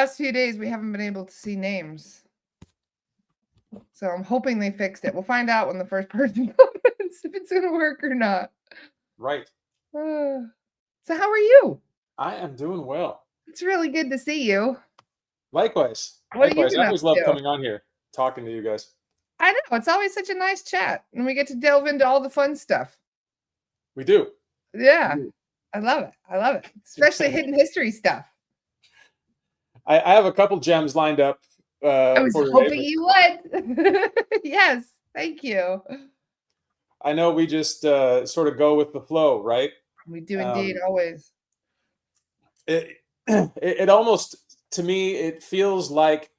last few days we haven't been able to see names. So I'm hoping they fixed it. We'll find out when the first person comments if it's going to work or not. Right. So how are you? I am doing well. It's really good to see you. Likewise. What have you Likewise. been I up always love to? coming on here, talking to you guys. I know. It's always such a nice chat. And we get to delve into all the fun stuff. We do. Yeah. I love it. I love it. Especially hidden history stuff. I have a couple gems lined up. I was hoping you would. Yes. Thank you. I know we just sort of go with the flow, right? We do indeed, always. It almost, to me, it feels like,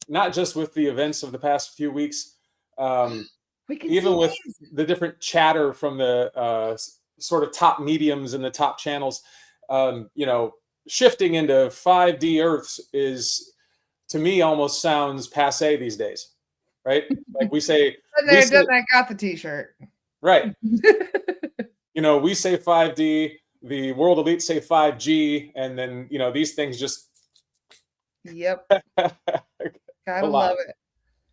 not just with the events of the past few weeks, even with the different chatter from the sort of top mediums and the top channels, shifting into 5D Earths is, to me, almost sounds passe these days, right? Like we say, I got the T-shirt. Right. We say 5D, the world elite say 5G, and then, these things just. Yep. Gotta love it.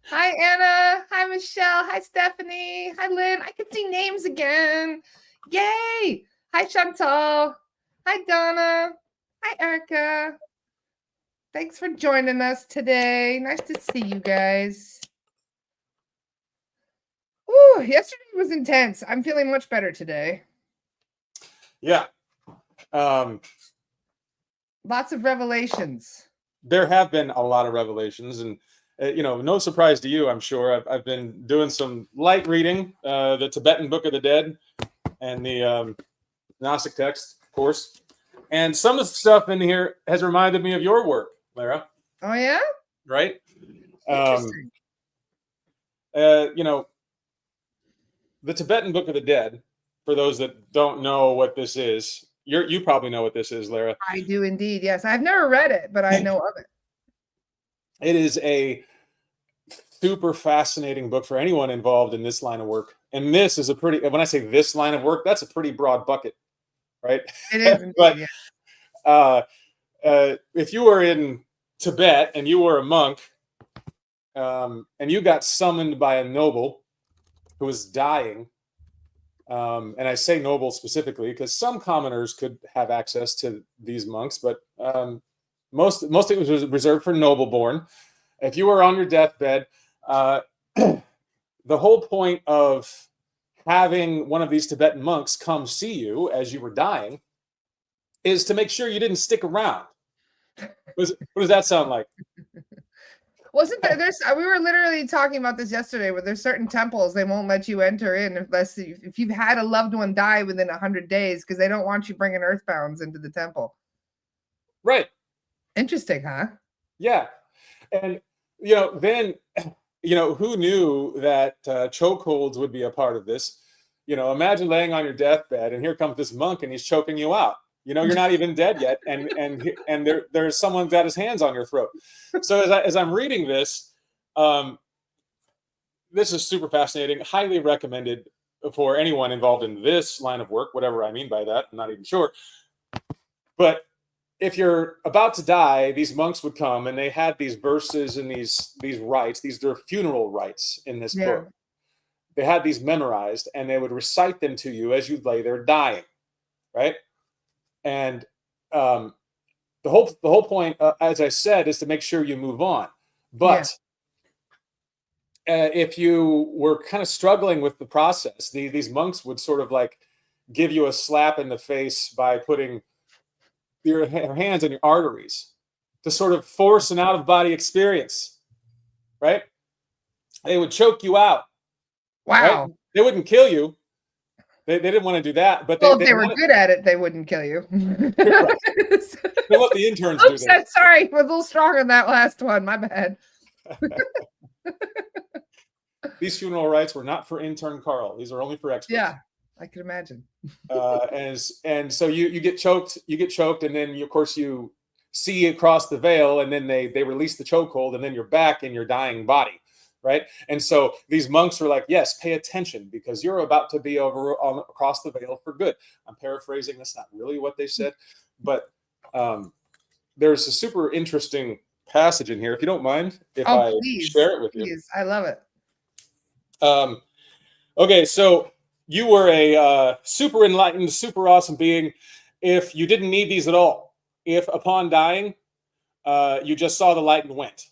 Hi, Anna. Hi, Michelle. Hi, Stephanie. Hi, Lynn. I can see names again. Yay. Hi, Chantal. Hi, Donna. Hi, Erica. Thanks for joining us today. Nice to see you guys. Ooh, yesterday was intense. I'm feeling much better today. Yeah. Lots of revelations. There have been a lot of revelations, and no surprise to you, I'm sure. I've been doing some light reading, the Tibetan Book of the Dead and the Gnostic text, of course. And some of the stuff in here has reminded me of your work, Lara. Oh, yeah? Right? Interesting. The Tibetan Book of the Dead, for those that don't know what this is, you probably know what this is, Lara. I do indeed, yes. I've never read it, but I know of it. It is a super fascinating book for anyone involved in this line of work. And this is when I say this line of work, that's a pretty broad bucket, right? It is indeed, but yeah. If you were in Tibet and you were a monk, and you got summoned by a noble who was dying, and I say noble specifically because some commoners could have access to these monks, but most of it was reserved for noble-born. If you were on your deathbed, the whole point of having one of these Tibetan monks come see you as you were dying is to make sure you didn't stick around. What does that sound like? Wasn't there's we were literally talking about this yesterday, where there's certain temples they won't let you enter in if you've had a loved one die within 100 days because they don't want you bringing earthbounds into the temple. Right. Interesting, huh? Yeah. And then who knew that chokeholds would be a part of this? Imagine laying on your deathbed and here comes this monk and he's choking you out. You're not even dead yet, and there's someone got his hands on your throat. So as I'm reading this, this is super fascinating. Highly recommended for anyone involved in this line of work, whatever I mean by that. I'm not even sure. But if you're about to die, these monks would come, and they had these verses and these rites. These are funeral rites in this book. They had these memorized, and they would recite them to you as you lay there dying, right? And the whole point, as I said, is to make sure you move on. But if you were kind of struggling with the process, these monks would sort of like give you a slap in the face by putting your hands on your arteries to sort of force an out-of-body experience, right? They would choke you out. Wow. Right? They wouldn't kill you. They didn't want to do that, but if they were good at it, they wouldn't kill you. Right. They let the interns do that. Sorry, we're a little strong on that last one. My bad. These funeral rites were not for intern Carl. These are only for experts. Yeah, I can imagine. And so you get choked. You get choked, and then of course you see across the veil, and then they release the chokehold, and then you're back in your dying body. Right. And so these monks were like, yes, pay attention because you're about to be across the veil for good. I'm paraphrasing. That's not really what they said. But there's a super interesting passage in here, if you don't mind, if Oh, I please, share it with you. please. I love it. Okay, so you were a super enlightened, super awesome being. If you didn't need these at all, if upon dying, you just saw the light and went,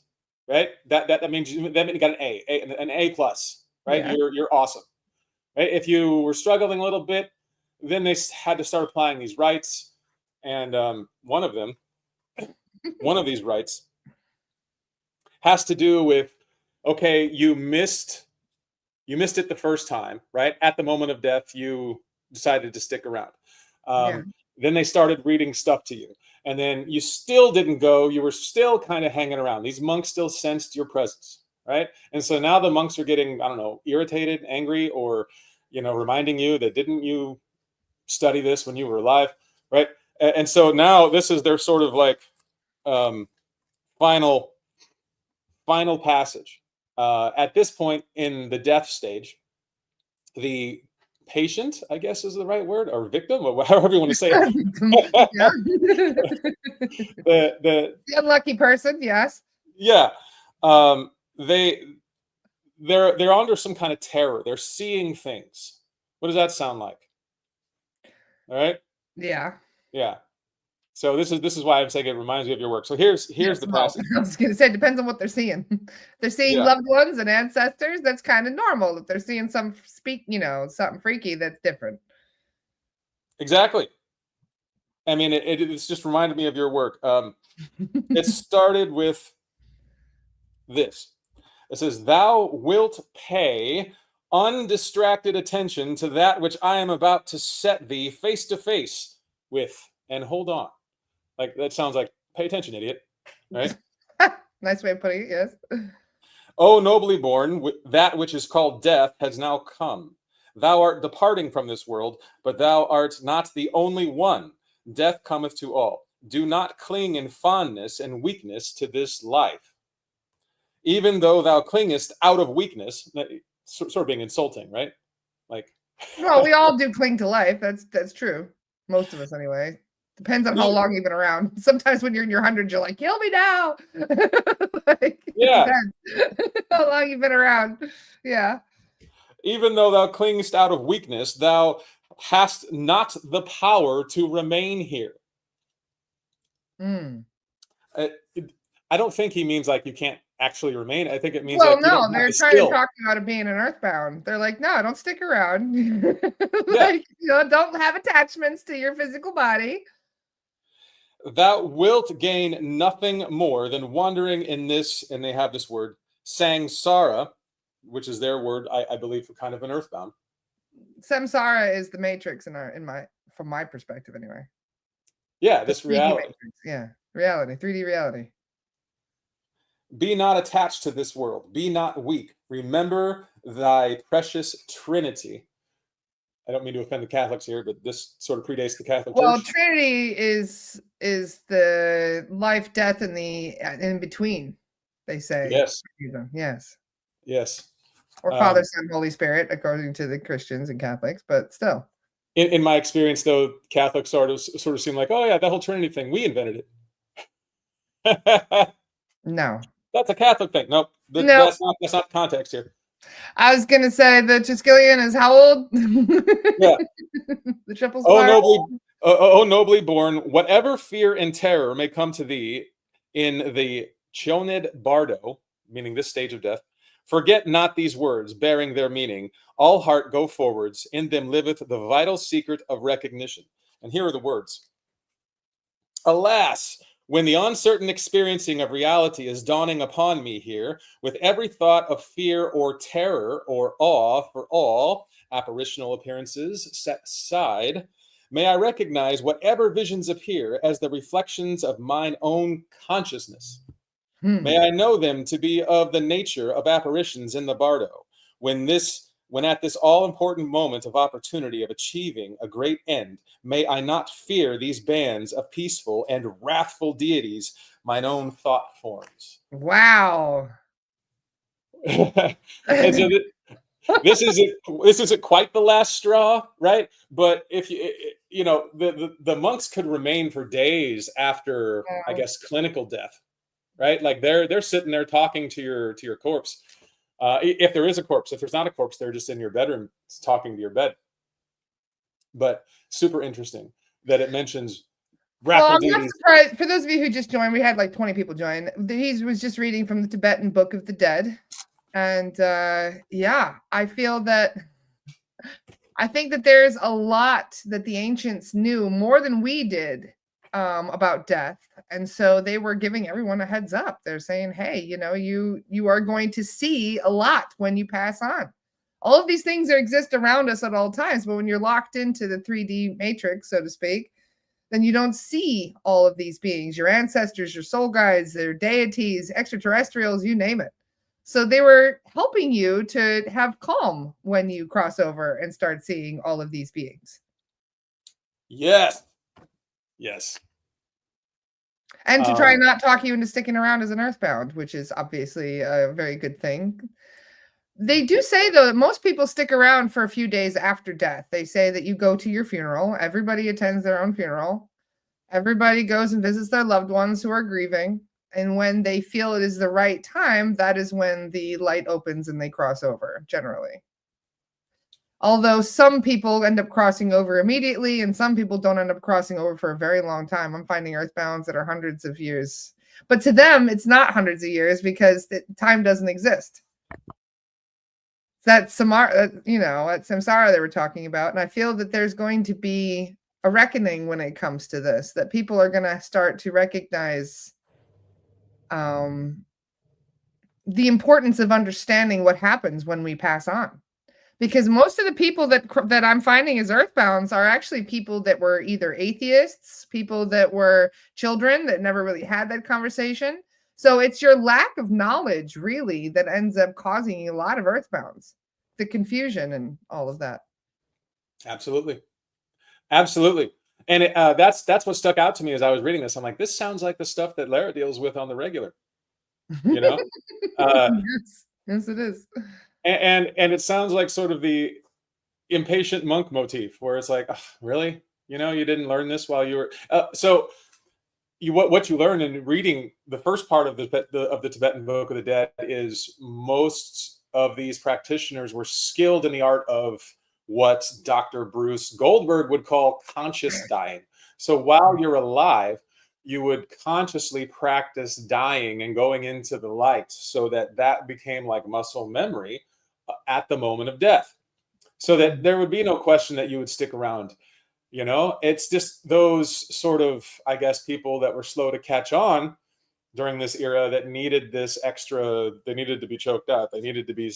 right? That means you got an A plus, right? Yeah. You're awesome, right? If you were struggling a little bit, then they had to start applying these rites, and one of these rites has to do with, okay, you missed it the first time, right? At the moment of death, you decided to stick around. Yeah. Then they started reading stuff to you. And then you still didn't go. You were still kind of hanging around. These monks still sensed your presence, right? And so now the monks are getting, I don't know, irritated, angry, or, reminding you that didn't you study this when you were alive, right? And so now this is their sort of like final passage. At this point in the death stage, the patient, I guess is the right word, or victim, or however you want to say it. Yeah. the unlucky person, yes. Yeah. They're under some kind of terror. They're seeing things. What does that sound like? All right. Yeah. Yeah. So this is why I'm saying it reminds me of your work. So here's the passage. I was going to say, it depends on what they're seeing. They're seeing loved ones and ancestors. That's kind of normal. If they're seeing something freaky, that's different. Exactly. I mean, it's just reminded me of your work. It started with this. It says, "Thou wilt pay undistracted attention to that which I am about to set thee face to face with, and hold on." Like, that sounds like, pay attention, idiot. Right? Nice way of putting it, yes. "O nobly born, that which is called death has now come. Thou art departing from this world, but thou art not the only one. Death cometh to all. Do not cling in fondness and weakness to this life. Even though thou clingest out of weakness," sort of being insulting, right? Like, well, we all do cling to life. That's true. Most of us, anyway. Depends on how long you've been around. Sometimes when you're in your hundreds, you're like, "Kill me now." Yeah. How long you've been around? Yeah. "Even though thou clingest out of weakness, thou hast not the power to remain here." I don't think he means like you can't actually remain. I think it means like, no, they're trying to talk about it being an earthbound. They're like, "No, don't stick around." Like, don't have attachments to your physical body. "Thou wilt gain nothing more than wandering in this," and they have this word, "samsara," which is their word, I believe, for kind of an earthbound. Samsara is the matrix from my perspective, anyway. Yeah, this reality. Matrix. Yeah, reality, 3D reality. "Be not attached to this world. Be not weak. Remember thy precious Trinity." I don't mean to offend the Catholics here, but this sort of predates the Catholic Church. Well, Trinity is the life, death, and the in between. They say. Yes. Yes. Yes. Or Father, Son, Holy Spirit, according to the Christians and Catholics, but still. In my experience, though, Catholics sort of seem like, "Oh yeah, that whole Trinity thing, we invented it." No. That's a Catholic thing. Nope. No. That's not context here. I was gonna say the Triskelion is how old? Yeah. The triple spiral. Oh nobly born, whatever fear and terror may come to thee in the Chioned Bardo, meaning this stage of death, forget not these words, bearing their meaning. All heart go forwards, in them liveth the vital secret of recognition. And here are the words. "Alas, when the uncertain experiencing of reality is dawning upon me here, with every thought of fear or terror or awe for all apparitional appearances set aside, may I recognize whatever visions appear as the reflections of mine own consciousness. May I know them to be of the nature of apparitions in the bardo, when at this all-important moment of opportunity of achieving a great end, may I not fear these bands of peaceful and wrathful deities, mine own thought forms." Wow. And so this isn't quite the last straw, right? But if the monks could remain for days after, I guess, clinical death. right? Like they're sitting there talking to your corpse. If there is a corpse, if there's not a corpse, they're just in your bedroom talking to your bed. But super interesting that it mentions Well, grapple I'm not duties. surprised. For those of you who just joined, we had like 20 people join. He was just reading from the Tibetan Book of the Dead. And yeah, I think that there's a lot that the ancients knew more than we did about death. And so they were giving everyone a heads up. They're saying, hey, you are going to see a lot when you pass on. All of these things exist around us at all times, but when you're locked into the 3D matrix, so to speak, then you don't see all of these beings, your ancestors, your soul guides, their deities, extraterrestrials, you name it. So they were helping you to have calm when you cross over and start seeing all of these beings. Yes. Yes. And to try not talk you into sticking around as an earthbound, which is obviously a very good thing. They do say, though, that most people stick around for a few days after death. They say that you go to your funeral. Everybody attends their own funeral. Everybody goes and visits their loved ones who are grieving. And when they feel it is the right time, that is when the light opens and they cross over, generally. Although some people end up crossing over immediately and some people don't end up crossing over for a very long time. I'm finding earthbounds that are hundreds of years. But to them, it's not hundreds of years because time doesn't exist. That samsara they were talking about. And I feel that there's going to be a reckoning when it comes to this, that people are going to start to recognize the importance of understanding what happens when we pass on. Because most of the people that I'm finding as earthbounds are actually people that were either atheists, people that were children that never really had that conversation. So it's your lack of knowledge, really, that ends up causing a lot of earthbounds, the confusion and all of that. Absolutely. Absolutely. And that's what stuck out to me as I was reading this. I'm like, this sounds like the stuff that Lara deals with on the regular, you know? Yes, it is. And it sounds like sort of the impatient monk motif where it's like, oh, really? You didn't learn this while you were what you learn in reading the first part of the Tibetan Book of the Dead is most of these practitioners were skilled in the art of what Dr. Bruce Goldberg would call conscious dying. So while you're alive, you would consciously practice dying and going into the light so that became like muscle memory at the moment of death. So that there would be no question that you would stick around. It's just those sort of, I guess, people that were slow to catch on during this era that needed this extra, they needed to be choked out. They needed to be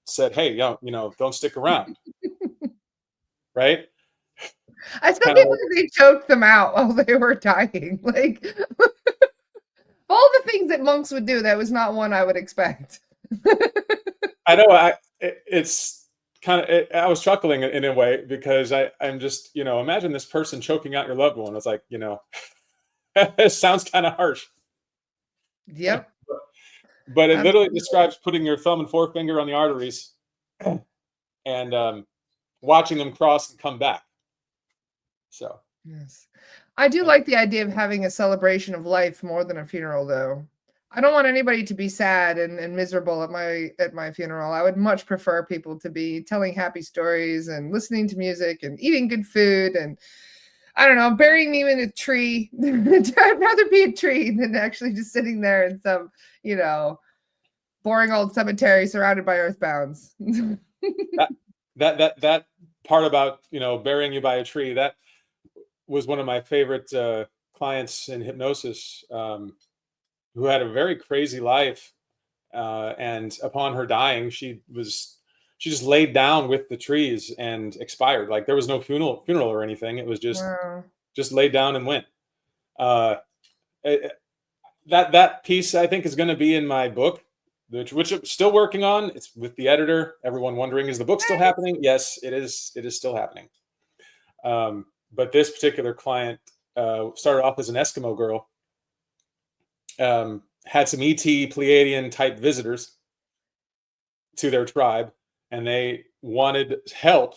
said, hey, don't stick around. Right? I still can't believe they choked them out while they were dying. Like, all the things that monks would do, that was not one I would expect. I know. It's kind of, I was chuckling in a way because I'm just, imagine this person choking out your loved one. It's like, it sounds kind of harsh. Yep. But it literally describes putting your thumb and forefinger on the arteries and watching them cross and come back. So yes, I do like the idea of having a celebration of life more than a funeral, though. I don't want anybody to be sad and miserable at my funeral. I would much prefer people to be telling happy stories and listening to music and eating good food and, I don't know, burying me in a tree. I'd rather be a tree than actually just sitting there in some, boring old cemetery surrounded by earthbounds. that part about, burying you by a tree, that was one of my favorite clients in hypnosis, who had a very crazy life, and upon her dying, she just laid down with the trees and expired. Like there was no funeral or anything. It was just Wow. just laid down and went. That piece I think is going to be in my book, which I'm still working on. It's with the editor. Everyone wondering, is the book still happening? Yes, it is. It is still happening. But this particular client started off as an Eskimo girl. Had some ET Pleiadian type visitors to their tribe, and they wanted help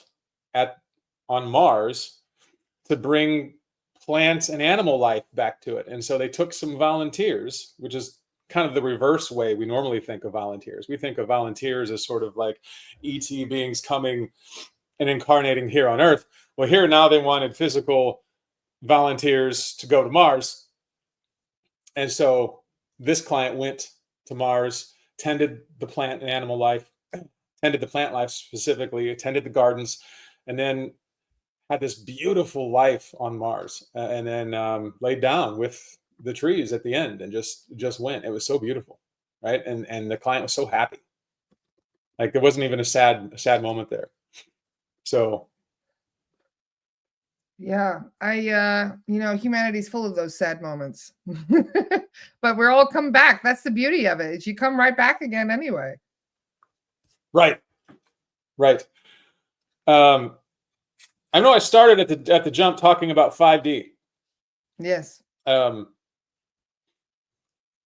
on Mars to bring plants and animal life back to it. And so they took some volunteers, which is kind of the reverse way we normally think of volunteers. We think of volunteers as sort of like ET beings coming and incarnating here on Earth. Well, here now they wanted physical volunteers to go to Mars. And so this client went to Mars, tended the plant and animal life, tended the plant life specifically, attended the gardens, and then had this beautiful life on Mars, and then laid down with the trees at the end and just went. It was so beautiful, right? And the client was so happy. Like there wasn't even a sad moment there. So yeah, humanity's full of those sad moments. But we're all come back. That's the beauty of it, is you come right back again anyway. Right. I know I started at the jump talking about 5D. Yes.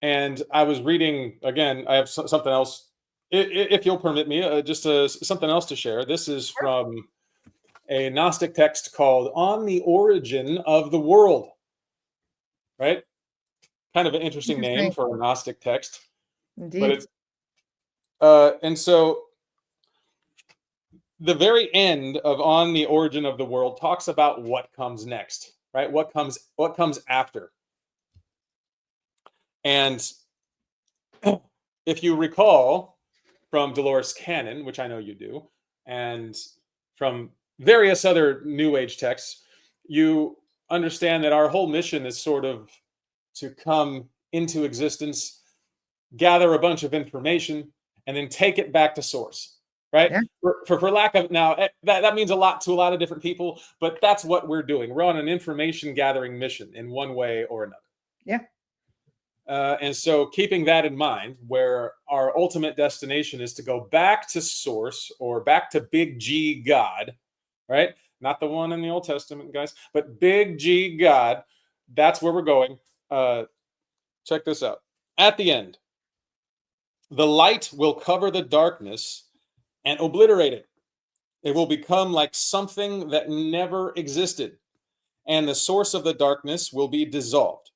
And I was reading again. I have something else, if you'll permit me, just something else to share. This is from a Gnostic text called "On the Origin of the World." Right, kind of an interesting name for a Gnostic text. Indeed. But it's and so the very end of "On the Origin of the World" talks about what comes next, right? What comes after. And if you recall from Dolores Cannon, which I know you do, and from various other New Age texts, you understand that our whole mission is sort of to come into existence, gather a bunch of information, and then take it back to source, right? Yeah. For lack of, now that means a lot to a lot of different people, but that's what we're doing. We're on an information gathering mission in one way or another. Yeah. And so keeping that in mind, where our ultimate destination is to go back to source, or back to big G God, right? Not the one in the Old Testament, guys, but big G God. That's where we're going. Check this out. At the end, the light will cover the darkness and obliterate it. It will become like something that never existed, and the source of the darkness will be dissolved.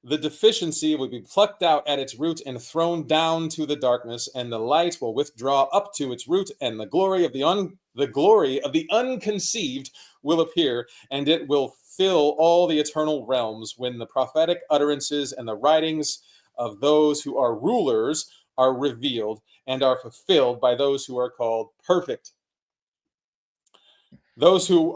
The deficiency will be plucked out at its root and thrown down to the darkness, and the light will withdraw up to its root, and the glory of the unconceived will appear, and it will fill all the eternal realms when the prophetic utterances and the writings of those who are rulers are revealed and are fulfilled by those who are called perfect. Those who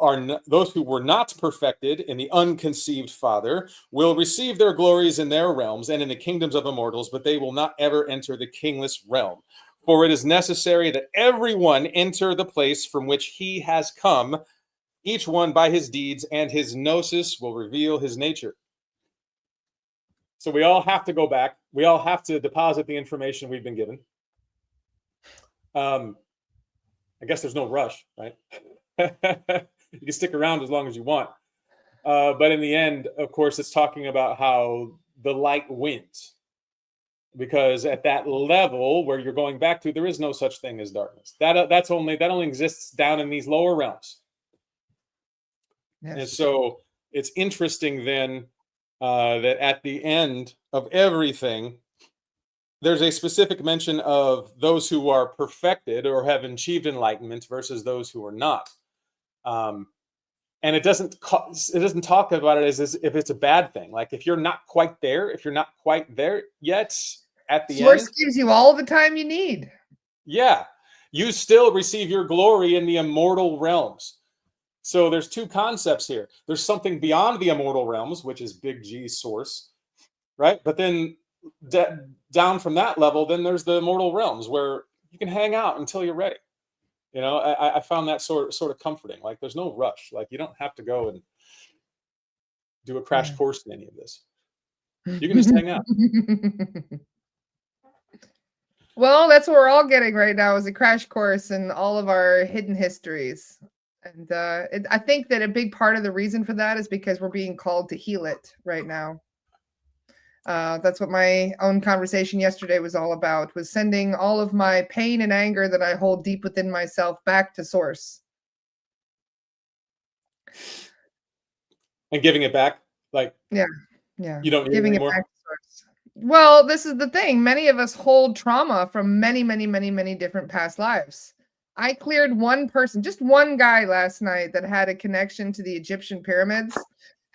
were not perfected in the unconceived Father will receive their glories in their realms and in the kingdoms of immortals, but they will not ever enter the kingless realm. For it is necessary that everyone enter the place from which he has come, each one by his deeds, and his gnosis will reveal his nature. So we all have to go back. We all have to deposit the information we've been given. I guess there's no rush, right? You can stick around as long as you want. But in the end, of course, it's talking about how the light wins. Because at that level where you're going back to, there is no such thing as darkness. That only exists down in these lower realms. Yes. And so it's interesting then that at the end of everything, there's a specific mention of those who are perfected or have achieved enlightenment versus those who are not. And it doesn't talk about it as if it's a bad thing. Like if you're not quite there yet, at the Source end, gives you all the time you need. Yeah, you still receive your glory in the immortal realms. So there's two concepts here. There's something beyond the immortal realms, which is big G source, right? But then down from that level, then there's the immortal realms where you can hang out until you're ready. You know, I found that sort of comforting. Like there's no rush. Like you don't have to go and do a crash course in any of this. You can just hang out. Well, that's what we're all getting right now, is a crash course in all of our hidden histories. And I think that a big part of the reason for that is because we're being called to heal it right now. That's what my own conversation yesterday was all about, was sending all of my pain and anger that I hold deep within myself back to source. And giving it back, like yeah, you don't need giving it it anymore. back to source. Well, this is the thing. Many of us hold trauma from many, many, many, many different past lives. I cleared one person, just one guy last night that had a connection to the Egyptian pyramids,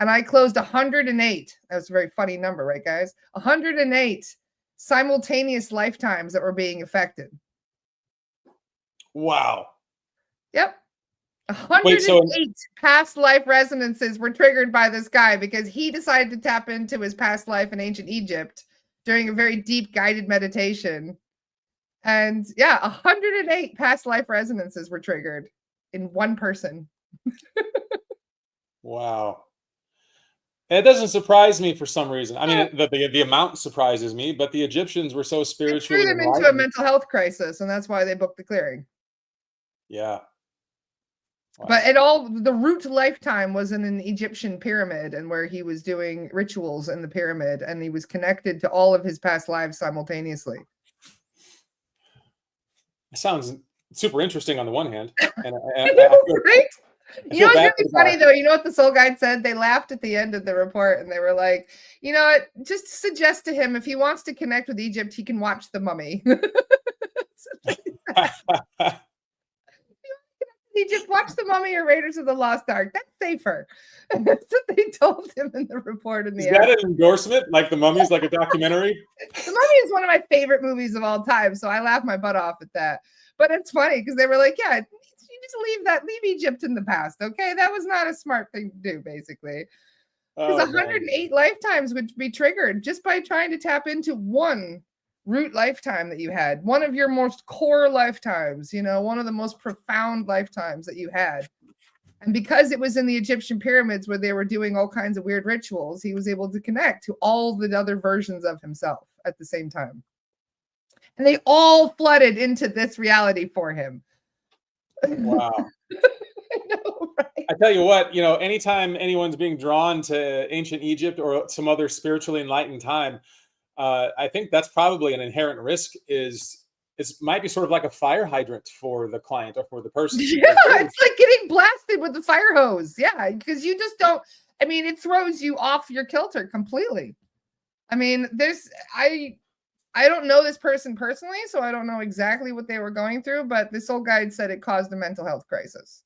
and I closed 108. That was a very funny number, right, guys? 108 simultaneous lifetimes that were being affected. Wow. Yep. Wait, so 108 past life resonances were triggered by this guy because he decided to tap into his past life in ancient Egypt during a very deep guided meditation. And yeah, 108 past life resonances were triggered in one person. wow. It doesn't surprise me for some reason. I mean, the amount surprises me, but the Egyptians were so It threw spiritually them into a enlightened. mental health crisis, and that's why they booked the clearing. Yeah. Wow. But it all the root lifetime was in an Egyptian pyramid, and where he was doing rituals in the pyramid, and he was connected to all of his past lives simultaneously. It sounds super interesting on the one hand, and right? You know what's really funny guy. though? You know what the soul guide said? They laughed at the end of the report, and they were like, "You know what? Just suggest to him if he wants to connect with Egypt, he can watch The Mummy." Egypt, watch The Mummy or Raiders of the Lost Ark. That's safer. And that's what they told him in the report. In the Is that an endorsement? Like The Mummy's like a documentary? The Mummy is one of my favorite movies of all time, so I laugh my butt off at that. But it's funny because they were like, "Yeah, you just leave Egypt in the past, okay? That was not a smart thing to do, basically." Because 108 lifetimes would be triggered just by trying to tap into one root lifetime that you had, one of your most core lifetimes, one of the most profound lifetimes that you had. And because it was in the Egyptian pyramids where they were doing all kinds of weird rituals, he was able to connect to all the other versions of himself at the same time. And they all flooded into this reality for him. Wow. I know, right? I tell you what, anytime anyone's being drawn to ancient Egypt or some other spiritually enlightened time, I think that's probably an inherent risk. It might be sort of like a fire hydrant for the client or for the person. Yeah, it's like getting blasted with the fire hose. Yeah, because you just don't. I mean, it throws you off your kilter completely. I mean, I don't know this person personally, so I don't know exactly what they were going through, but the soul guide said it caused a mental health crisis.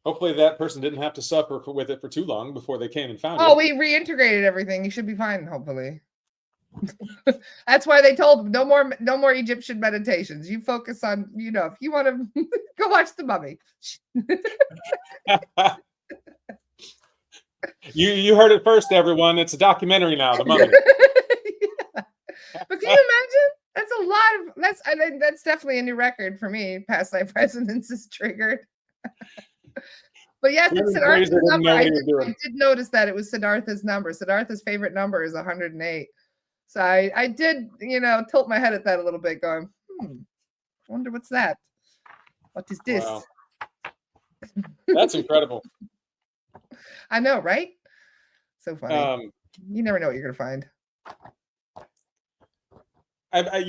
Hopefully that person didn't have to suffer with it for too long before they came and found it. Oh, we reintegrated everything. You should be fine, hopefully. That's why they told him no more Egyptian meditations. You focus on, if you want to go watch The Mummy. You heard it first, everyone. It's a documentary now, The Mummy. Yeah. But can you imagine? That's a lot of that's definitely a new record for me. Past life resonance is triggered. But yes, it's Siddhartha's number. I did notice that it was Siddhartha's number. Siddhartha's favorite number is 108. So I did, tilt my head at that a little bit, going, I wonder what's that? What is this? Wow. That's incredible. I know, right? So funny. You never know what you're gonna find. I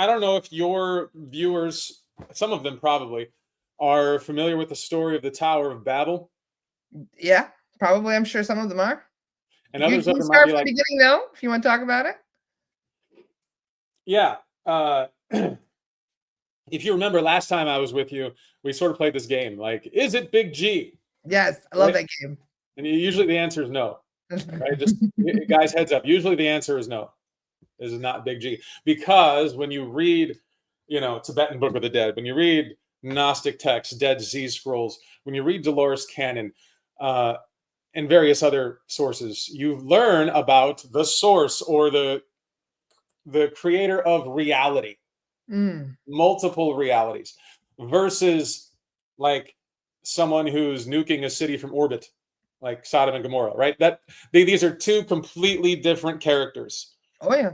don't know if your viewers, some of them probably, are familiar with the story of the Tower of Babel. Yeah, probably. I'm sure some of them are. And others of them might be like, beginning though, if you want to talk about it. Yeah. If you remember last time I was with you, we sort of played this game. Like, is it Big G? Yes, I love that game. And usually the answer is no. Right? Just guys, heads up. Usually the answer is no. This is not Big G. Because when you read, Tibetan Book of the Dead, when you read Gnostic texts, Dead Sea Scrolls, when you read Dolores Cannon, and various other sources, you learn about the source or the creator of reality, multiple realities, versus like someone who's nuking a city from orbit, like Sodom and Gomorrah, right? These are two completely different characters. Oh yeah.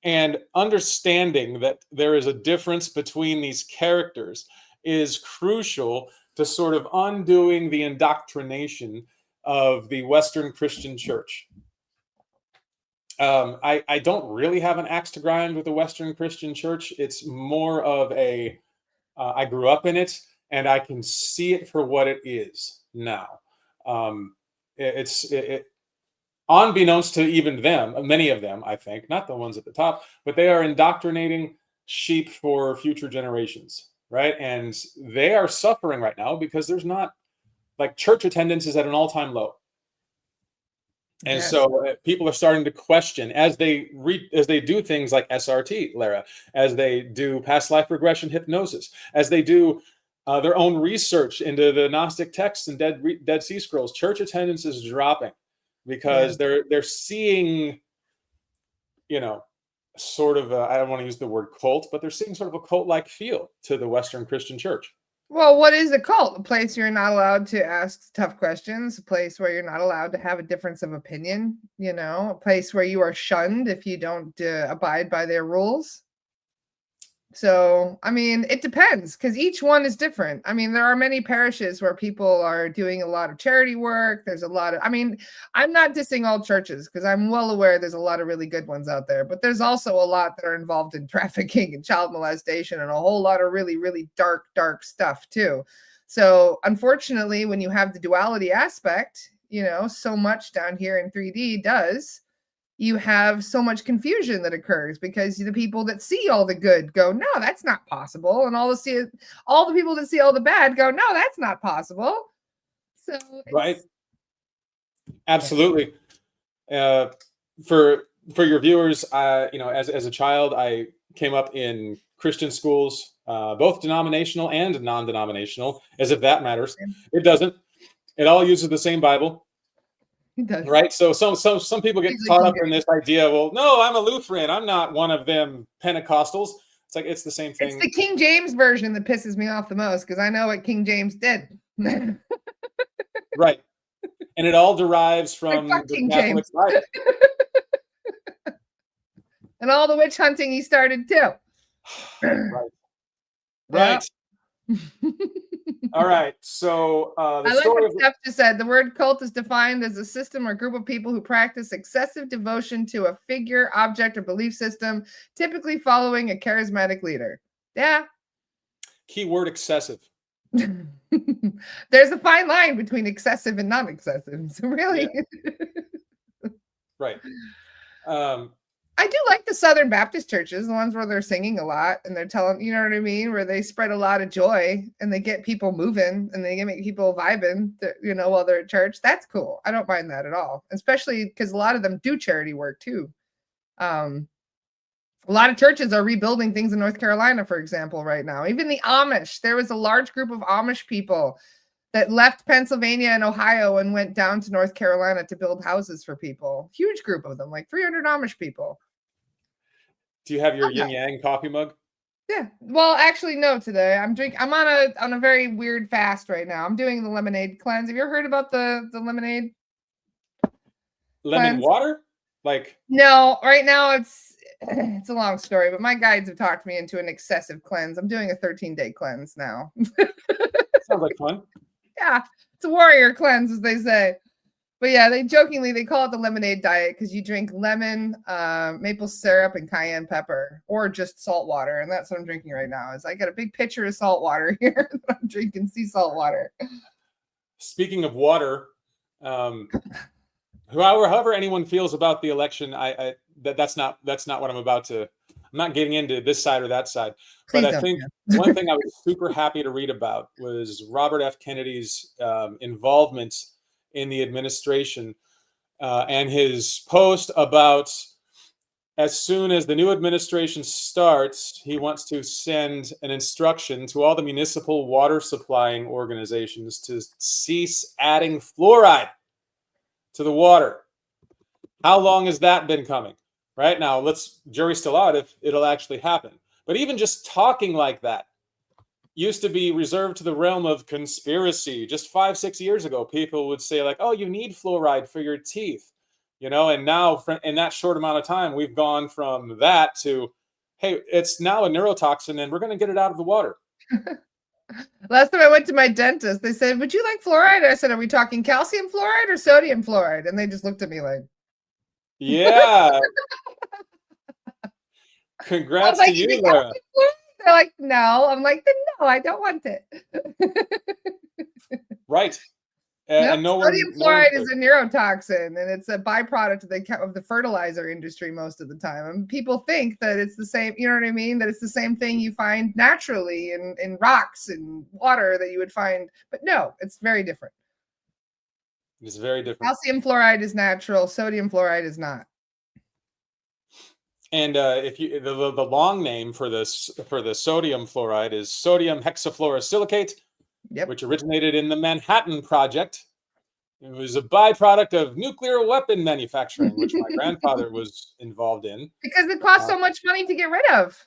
And understanding that there is a difference between these characters is crucial to sort of undoing the indoctrination of the Western Christian church. I don't really have an axe to grind with the Western Christian church. It's more of I grew up in it and I can see it for what it is now. On unbeknownst to even them, many of them, I think, not the ones at the top, but they are indoctrinating sheep for future generations, right? And they are suffering right now because there's not, like, church attendance is at an all-time low. And Yes. so people are starting to question as they do things like SRT, Lara, as they do past life regression hypnosis, as they do their own research into the Gnostic texts and Dead Sea Scrolls. Church attendance is dropping because they're seeing, you know, sort of I don't want to use the word cult, but they're seeing sort of a cult-like feel to the Western Christian church. Well, what is a cult? A place you're not allowed to ask tough questions, a place where you're not allowed to have a difference of opinion, a place where you are shunned if you don't abide by their rules. So, I mean, it depends because each one is different. I mean, there are many parishes where people are doing a lot of charity work. There's a lot of, I mean, I'm not dissing all churches because I'm well aware there's a lot of really good ones out there, but there's also a lot that are involved in trafficking and child molestation and a whole lot of really, really dark, dark stuff too. So, unfortunately, when you have the duality aspect, so much down here in 3D does. You have so much confusion that occurs because the people that see all the good go, no, that's not possible. And all the people that see all the bad go, no, that's not possible. So right. Absolutely. For your viewers, as a child, I came up in Christian schools, both denominational and non-denominational, as if that matters. It doesn't. It all uses the same Bible. Right. So some people get caught up in this idea. Well, no, I'm a Lutheran. I'm not one of them Pentecostals. It's like, it's the same thing. It's the King James version that pisses me off the most because I know what King James did. Right. And it all derives from the Catholic Bible. And all the witch hunting he started too. Right. Right. All right. So I like what Steph just said. The word cult is defined as a system or group of people who practice excessive devotion to a figure, object, or belief system, typically following a charismatic leader. Yeah. Keyword excessive. There's a fine line between excessive and non-excessive. So really. Yeah. Right. I do like the Southern Baptist churches, the ones where they're singing a lot and they're telling, you know what I mean? Where they spread a lot of joy and they get people moving and they make people vibing, while they're at church. That's cool. I don't mind that at all, especially because a lot of them do charity work too. A lot of churches are rebuilding things in North Carolina, for example, right now. Even the Amish, there was a large group of Amish people that left Pennsylvania and Ohio and went down to North Carolina to build houses for people. Huge group of them, like 300 Amish people. Do you have your yin yang coffee mug? Yeah. Well, actually, no. Today I'm on a very weird fast right now. I'm doing the lemonade cleanse. Have you ever heard about the lemonade? Lemon cleanse? Water? Like no. Right now it's a long story, but my guides have talked me into an excessive cleanse. I'm doing a 13-day cleanse now. Sounds like fun. Yeah, it's a warrior cleanse, as they say. But yeah, they call it the lemonade diet because you drink lemon, maple syrup, and cayenne pepper, or just salt water. And that's what I'm drinking right now. I got a big pitcher of salt water here that I'm drinking, sea salt water. Speaking of water, however anyone feels about the election, that's not what I'm about to. I'm not getting into this side or that side. But I think one thing I was super happy to read about was Robert F. Kennedy's involvement in the administration and his post about as soon as the new administration starts, he wants to send an instruction to all the municipal water supplying organizations to cease adding fluoride to the water. How long has that been coming? Right now, jury's still out if it'll actually happen. But even just talking like that used to be reserved to the realm of conspiracy. Just 5-6 years ago, people would say like, oh, you need fluoride for your teeth, and now in that short amount of time, we've gone from that to, hey, it's now a neurotoxin and we're going to get it out of the water. Last time I went to my dentist, they said, would you like fluoride? I said, are we talking calcium fluoride or sodium fluoride? And they just looked at me like, yeah. Congrats to you, Laura. They're like, no. I'm like, no, I don't want it. Right. Yep. And no Sodium one fluoride cares. is a neurotoxin, and it's a byproduct of the fertilizer industry most of the time. And people think that it's the same, you know what I mean? That it's the same thing you find naturally in rocks and water that you would find. But no, it's very different. It's very different. Calcium fluoride is natural. Sodium fluoride is not. And if you the long name for the sodium fluoride is sodium hexafluorosilicate, Yep. which originated in the Manhattan Project. It was a byproduct of nuclear weapon manufacturing, which my grandfather was involved in. Because it costs so much money to get rid of.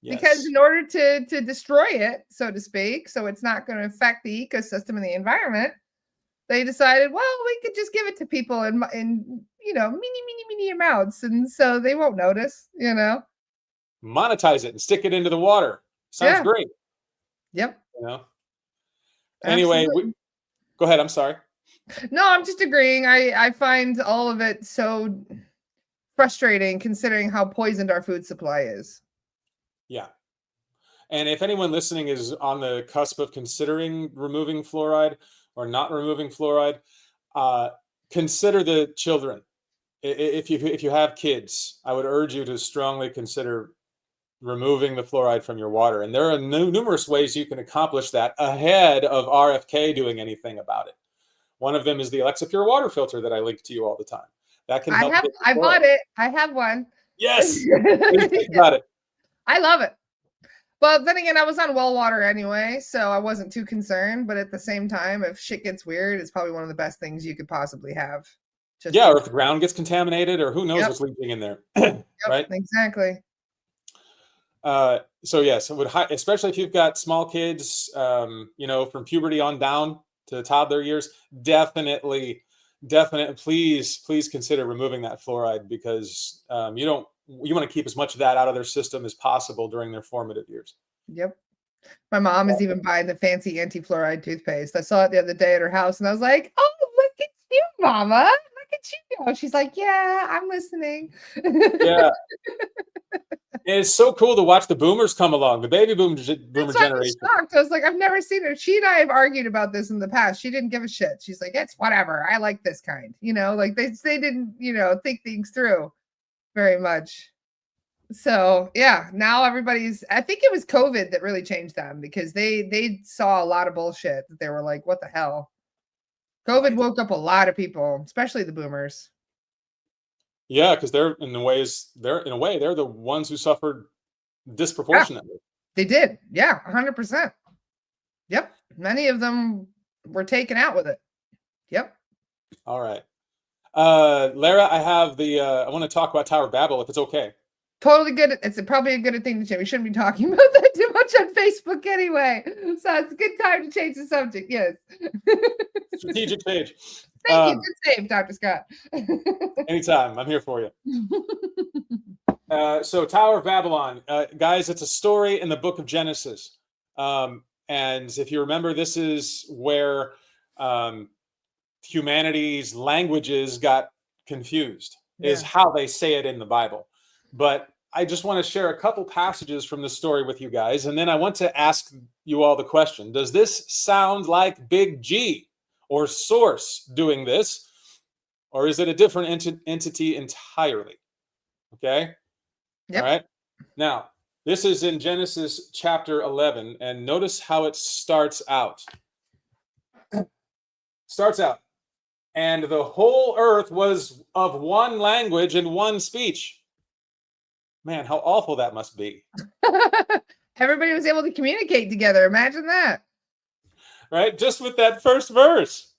Yes. Because in order to destroy it, so to speak, so it's not going to affect the ecosystem and the environment, they decided, well, we could just give it to people in mini amounts, and so they won't notice, Monetize it and stick it into the water. Sounds great. Yep. Anyway, go ahead. I'm sorry. No, I'm just agreeing. I find all of it so frustrating considering how poisoned our food supply is. Yeah. And if anyone listening is on the cusp of considering removing fluoride or not removing fluoride, consider the children. If you have kids, I would urge you to strongly consider removing the fluoride from your water. And there are numerous ways you can accomplish that ahead of RFK doing anything about it. One of them is the Alexa Pure water filter that I link to you all the time. That can help. I bought it. I have one. Yes. What do you think about it? I love it. But then again, I was on well water anyway, so I wasn't too concerned. But at the same time, if shit gets weird, it's probably one of the best things you could possibly have. Or if the ground gets contaminated, or who knows what's leaching in there. Right? Exactly. So yes, it would, especially if you've got small kids, from puberty on down to toddler years, definitely, please consider removing that fluoride, because you want to keep as much of that out of their system as possible during their formative years. Yep. My mom is even buying the fancy anti-fluoride toothpaste. I saw it the other day at her house, and I was like, "Oh, look at you, Mama! Look at you go." She's like, "Yeah, I'm listening." Yeah. It's so cool to watch the boomers come along, the baby boomer generation. I was like, I've never seen her. She and I have argued about this in the past. She didn't give a shit. She's like, it's whatever. I like this kind. Like they didn't, think things through very much. So yeah, now I think it was COVID that really changed them, because they saw a lot of bullshit that they were like, what the hell? COVID woke up a lot of people, especially the boomers. Yeah, because they're in a way they're the ones who suffered disproportionately. Yeah, they did. Yeah, 100%. Yep. Many of them were taken out with it. Yep. All right. Lara, I want to talk about Tower of Babel, if it's okay. Totally good. It's probably a good thing to change. We shouldn't be talking about that too much on Facebook anyway. So it's a good time to change the subject. Yes. Strategic page. Thank you. Good save, Dr. Scott. Anytime. I'm here for you. So Tower of Babylon. Guys, it's a story in the book of Genesis. And if you remember, this is where humanity's languages got confused, is how they say it in the Bible. But I just want to share a couple passages from the story with you guys. And then I want to ask you all the question. Does this sound like Big G or Source doing this? Or is it a different entity entirely? Okay. Yep. All right. Now, this is in Genesis chapter 11. And notice how it starts out. And the whole earth was of one language and one speech. Man, how awful that must be. Everybody was able to communicate together. Imagine that. Right? Just with that first verse.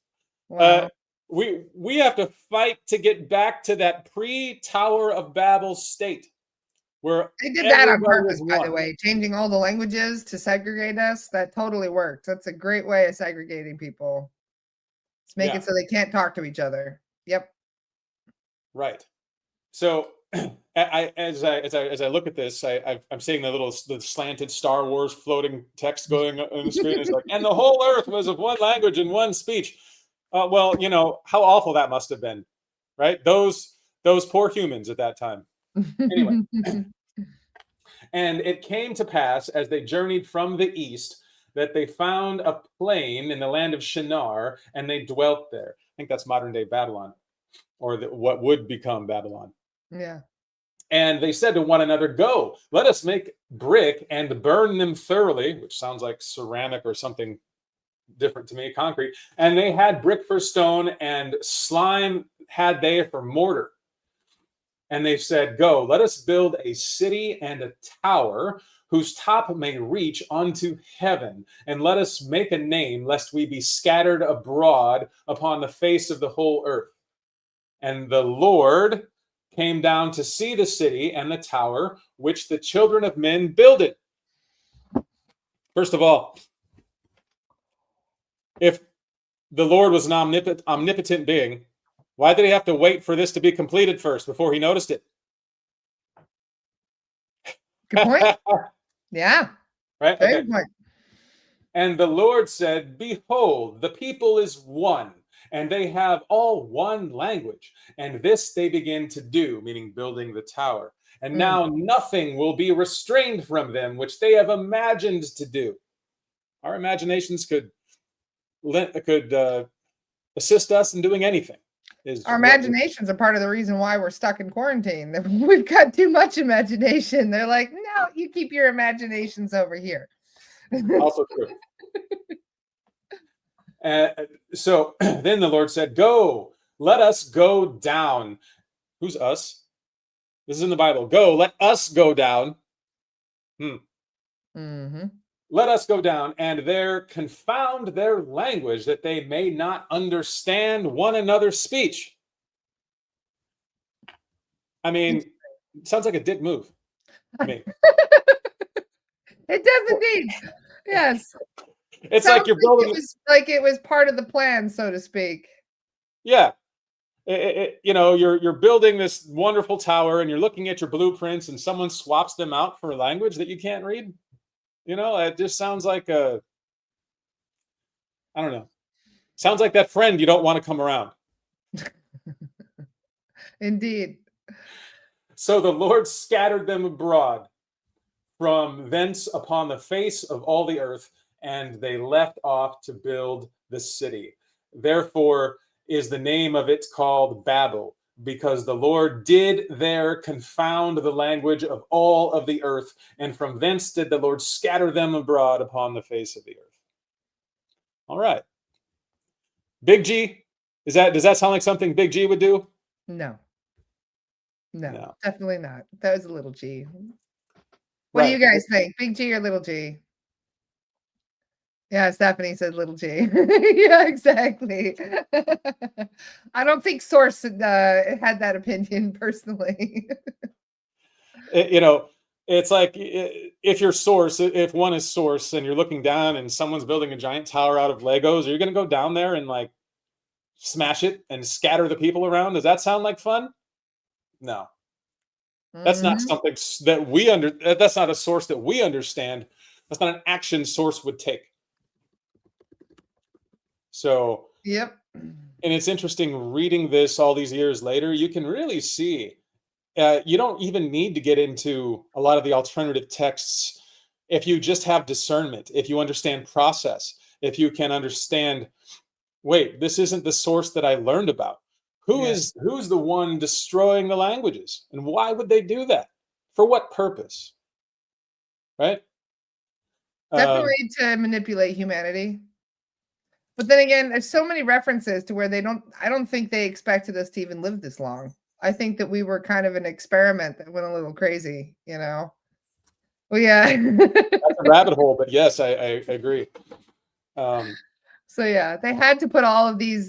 Wow. We have to fight to get back to that pre-Tower of Babel state. Where they did that on purpose, by the way. Changing all the languages to segregate us. That totally worked. That's a great way of segregating people. Let's make it so they can't talk to each other. Yep. Right. So as I look at this, I'm seeing the slanted Star Wars floating text going on the screen. It's like, and the whole earth was of one language and one speech. Well, how awful that must have been, right? Those poor humans at that time. Anyway, and it came to pass as they journeyed from the east that they found a plain in the land of Shinar, and they dwelt there. I think that's modern-day Babylon, or what would become Babylon. Yeah. And they said to one another, "Go, let us make brick and burn them thoroughly," which sounds like ceramic or something different to me, concrete. And they had brick for stone, and slime had they for mortar. And they said, "Go, let us build a city and a tower whose top may reach unto heaven, and let us make a name, lest we be scattered abroad upon the face of the whole earth." And the Lord came down to see the city and the tower which the children of men builded. First of all, if the Lord was an omnipotent being, why did he have to wait for this to be completed first before he noticed it? Good point. Yeah. Right? Very Okay. good point. And the Lord said, "Behold, the people is one, and they have all one language. And this they begin to do," meaning building the tower. "And now nothing will be restrained from them, which they have imagined to do." Our imaginations could assist us in doing anything. Our imaginations are part of the reason why we're stuck in quarantine. We've got too much imagination. They're like, "No, you keep your imaginations over here." Also true. So then the Lord said, "Go, let us go down." Who's us? This is in the Bible. "Go, let us go down." "Let us go down, and there confound their language, that they may not understand one another's speech." I mean, it sounds like a dick move to me. It does indeed. Yes. It's like you're building. It was part of the plan, so to speak. Yeah. You're building this wonderful tower, and you're looking at your blueprints, and someone swaps them out for a language that you can't read. It just sounds like I don't know. Sounds like that friend you don't want to come around. Indeed. "So the Lord scattered them abroad from thence upon the face of all the earth, and they left off to build the city. Therefore is the name of it called Babel, because the Lord did there confound the language of all of the earth, and from thence did the Lord scatter them abroad upon the face of the earth." All right. Big G, does that sound like something Big G would do? No, definitely not. That was a little G. What Right. do you guys think? Big G or little G? Yeah, Stephanie said little G. Yeah, exactly. I don't think Source had that opinion personally. It's like if one is Source and you're looking down and someone's building a giant tower out of Legos, are you going to go down there and like smash it and scatter the people around? Does that sound like fun? No. That's not something that that's not a Source that we understand. That's not an action Source would take. So, yep. And it's interesting reading this all these years later, you can really see you don't even need to get into a lot of the alternative texts if you just have discernment, if you understand process, if you can understand, wait, this isn't the Source that I learned about. Who's the one destroying the languages, and why would they do that? For what purpose? Right? Definitely to manipulate humanity. But then again, there's so many references to where I don't think they expected us to even live this long. I think that we were kind of an experiment that went a little crazy, Well, yeah. That's a rabbit hole, but yes, I agree. So yeah, they had to put all of these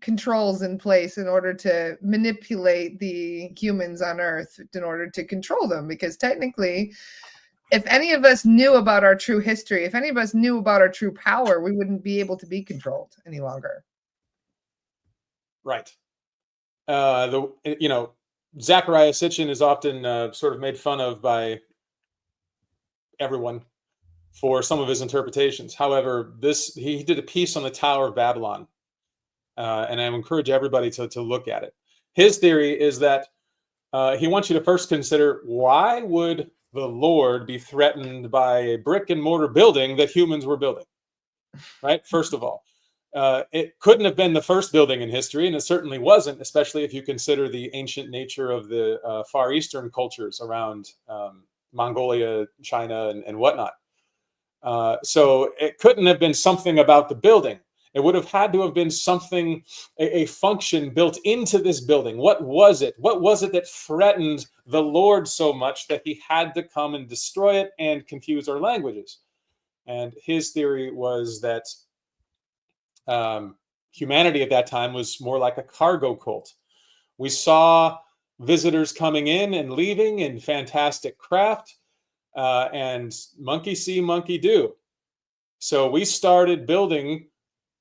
controls in place in order to manipulate the humans on Earth in order to control them. Because technically, if any of us knew about our true history, if any of us knew about our true power, we wouldn't be able to be controlled any longer. Right. Zecharia Sitchin is often sort of made fun of by everyone for some of his interpretations. However, he did a piece on the Tower of Babylon, and I encourage everybody to look at it. His theory is that he wants you to first consider, why would the Lord be threatened by a brick and mortar building that humans were building, right? First of all, it couldn't have been the first building in history, and it certainly wasn't, especially if you consider the ancient nature of the Far Eastern cultures around Mongolia, China, and whatnot. So it couldn't have been something about the building. It would have had to have been something, a function built into this building. What was it? What was it that threatened the Lord so much that he had to come and destroy it and confuse our languages? And his theory was that humanity at that time was more like a cargo cult. We saw visitors coming in and leaving in fantastic craft, and monkey see, monkey do. So we started building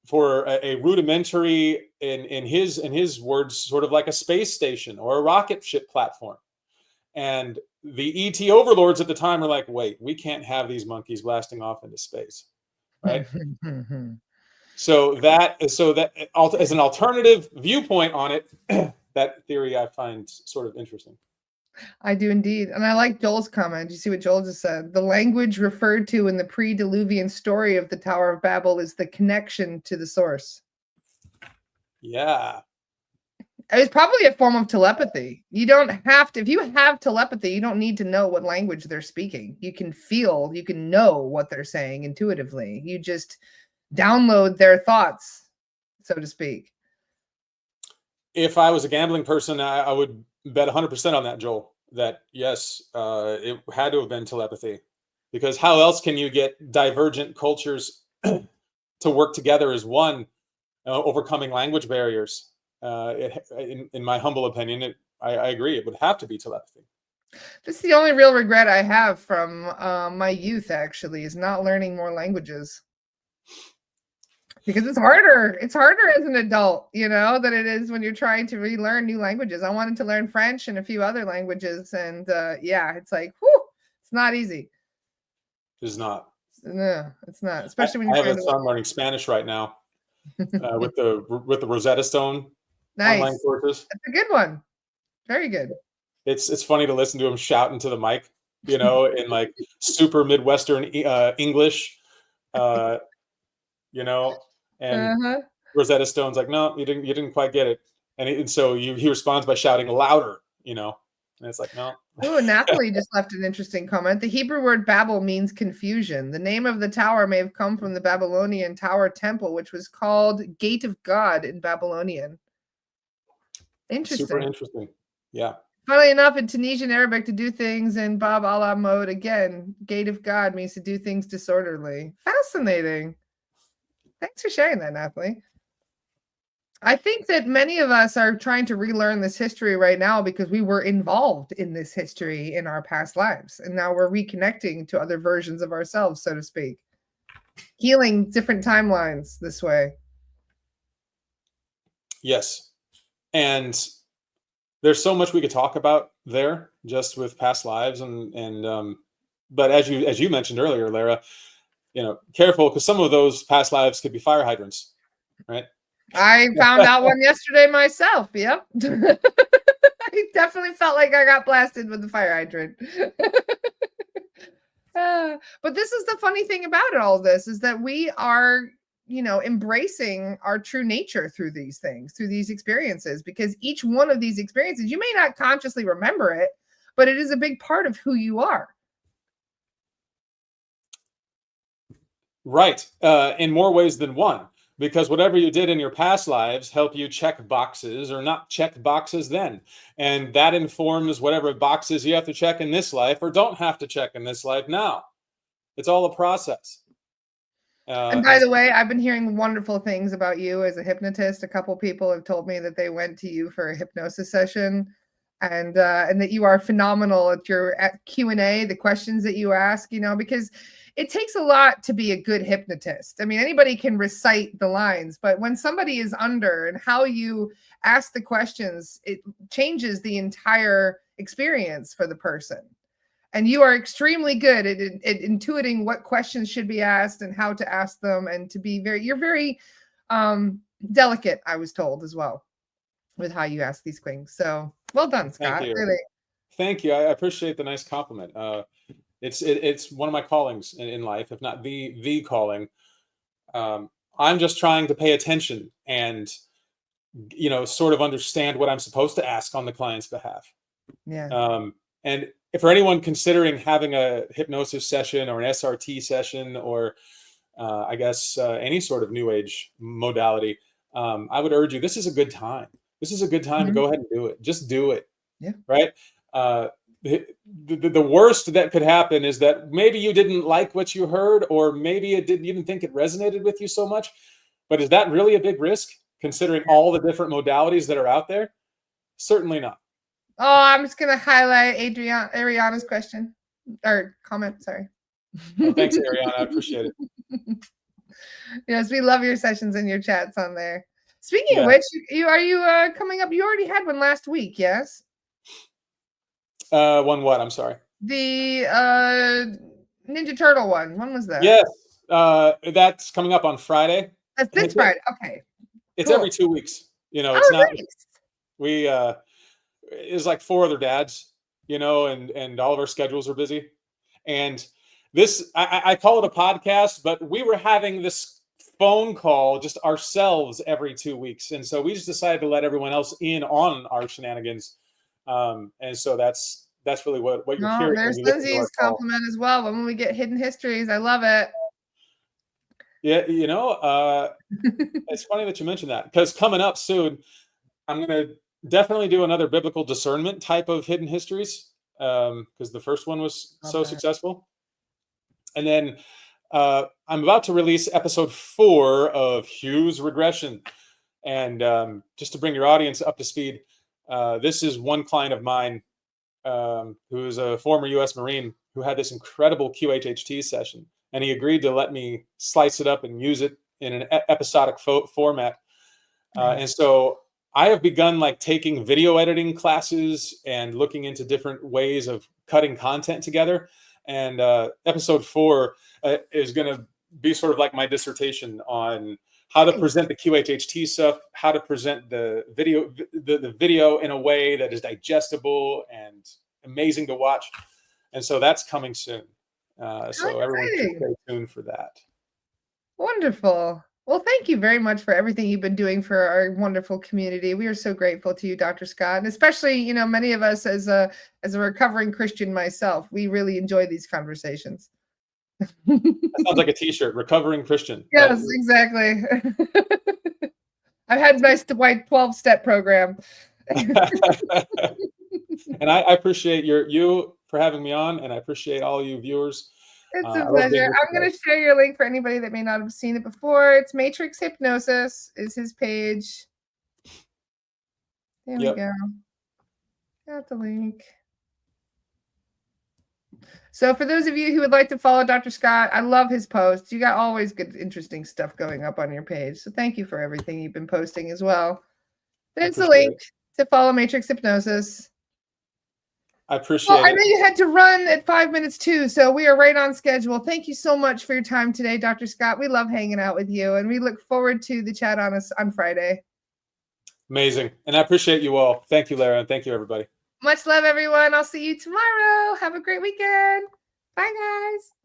for a rudimentary, in his words, sort of like a space station or a rocket ship platform. And the ET overlords at the time were like, wait, we can't have these monkeys blasting off into space, right? So that as an alternative viewpoint on it, that theory I find sort of interesting. I do indeed. And I like Joel's comment. You see what Joel just said? The language referred to in the pre-Diluvian story of the Tower of Babel is the connection to the source. Yeah. It's probably a form of telepathy. You don't have to, if you have telepathy, you don't need to know what language they're speaking. You can feel, you can know what they're saying intuitively. You just download their thoughts, so to speak. If I was a gambling person, I would bet 100% on that, Joel, that yes, it had to have been telepathy, because how else can you get divergent cultures to work together as one, overcoming language barriers? In my humble opinion, I agree, it would have to be telepathy. This is the only real regret I have from my youth, actually, is not learning more languages. Because it's harder. It's harder as an adult, you know, than it is when you're trying to relearn new languages. I wanted to learn French and a few other languages. And yeah, it's like, whew, it's not easy. It's not. No, it's not. Especially when you're I have a son learning Spanish right now with the Rosetta Stone online courses. That's a good one. Very good. It's funny to listen to him shout into the mic, you know, in like super Midwestern English, you know. And Rosetta Stone's like, no, you didn't quite get it. And so he responds by shouting louder, you know. And it's like, no. Oh, Napoli just left an interesting comment. The Hebrew word Babel means confusion. The name of the tower may have come from the Babylonian tower temple, which was called Gate of God in Babylonian. Interesting. Super interesting. Yeah. Funnily enough, in Tunisian Arabic, to do things in Bab Allah mode, again, Gate of God means to do things disorderly. Fascinating. Thanks for sharing that, Napoli. I think that many of us are trying to relearn this history right now because we were involved in this history in our past lives. And now we're reconnecting to other versions of ourselves, so to speak. Healing different timelines this way. Yes. And there's so much we could talk about there just with past lives. But as you mentioned earlier, Lara, you know, careful, because some of those past lives could be fire hydrants, right? I found out one yesterday myself. Yep. I definitely felt like I got blasted with the fire hydrant. But this is the funny thing about it, all this is that we are, you know, embracing our true nature through these things, through these experiences, because each one of these experiences, you may not consciously remember it, but it is a big part of who you are. Right. In more ways than one, because whatever you did in your past lives help you check boxes or not check boxes then. And that informs whatever boxes you have to check in this life or don't have to check in this life now. It's all a process. And by the way, I've been hearing wonderful things about you as a hypnotist. A couple people have told me that they went to you for a hypnosis session, and that you are phenomenal at your Q&A, the questions that you ask, you know, because it takes a lot to be a good hypnotist. I mean, anybody can recite the lines, but when somebody is under and how you ask the questions, it changes the entire experience for the person. And you are extremely good at intuiting what questions should be asked and how to ask them, and to be you're very delicate, I was told, as well, with how you ask these things. So well done, Scott. Really. thank you. I appreciate the nice compliment. It's one of my callings in life, if not the calling. I'm just trying to pay attention and, sort of understand what I'm supposed to ask on the client's behalf. Yeah. And if for anyone considering having a hypnosis session or an SRT session, or I guess any sort of new age modality, I would urge you, this is a good time. This is a good time to go ahead and do it. Just do it. Yeah. Right. The worst that could happen is that maybe you didn't like what you heard, or maybe you didn't think it resonated with you so much. But is that really a big risk, considering all the different modalities that are out there? Certainly not. Oh, I'm just going to highlight Ariana's question or comment. Sorry. Oh, thanks, Ariana. I appreciate it. Yes, we love your sessions and your chats on there. Speaking of which, are you coming up? You already had one last week, yes? One what? I'm sorry. The Ninja Turtle one. When was that? Yes, that's coming up on Friday. That's this Friday. Okay. It's every 2 weeks. It's not. Nice. We it's like 4 other dads, and all of our schedules are busy. And this, I call it a podcast, but we were having this phone call just ourselves every 2 weeks, and so we just decided to let everyone else in on our shenanigans. And so that's really what you're hearing. There's Lindsay's compliment as well. When we get hidden histories, I love it. Yeah, it's funny that you mentioned that, because coming up soon, I'm going to definitely do another biblical discernment type of hidden histories, because the first one was so successful. And then I'm about to release episode 4 of Hugh's Regression. And just to bring your audience up to speed, this is one client of mine who is a former U.S. Marine who had this incredible QHHT session. And he agreed to let me slice it up and use it in an episodic format. And so I have begun taking video editing classes and looking into different ways of cutting content together. And episode 4 is going to be sort of like my dissertation on how to present the QHHT stuff, how to present the video in a way that is digestible and amazing to watch. And so that's coming soon. So everyone should stay tuned for that. Wonderful. Well, thank you very much for everything you've been doing for our wonderful community. We are so grateful to you, Dr. Scott, and especially, many of us as a recovering Christian myself, we really enjoy these conversations. That sounds like a t-shirt, recovering Christian. Yes, exactly. I've had my 12-step program. And I appreciate you for having me on, and I appreciate all you viewers. It's a pleasure. I'm going to share your link for anybody that may not have seen it before. It's Matrix Hypnosis is his page. There we go. Got the link. So for those of you who would like to follow Dr. Scott, I love his posts. You got always good, interesting stuff going up on your page. So thank you for everything you've been posting as well. There's the link to follow Matrix Hypnosis. I appreciate it. I know you had to run at 5 minutes too, so we are right on schedule. Thank you so much for your time today, Dr. Scott. We love hanging out with you, and we look forward to the chat on Friday. Amazing. And I appreciate you all. Thank you, Lara, and thank you, everybody. Much love, everyone. I'll see you tomorrow. Have a great weekend. Bye, guys.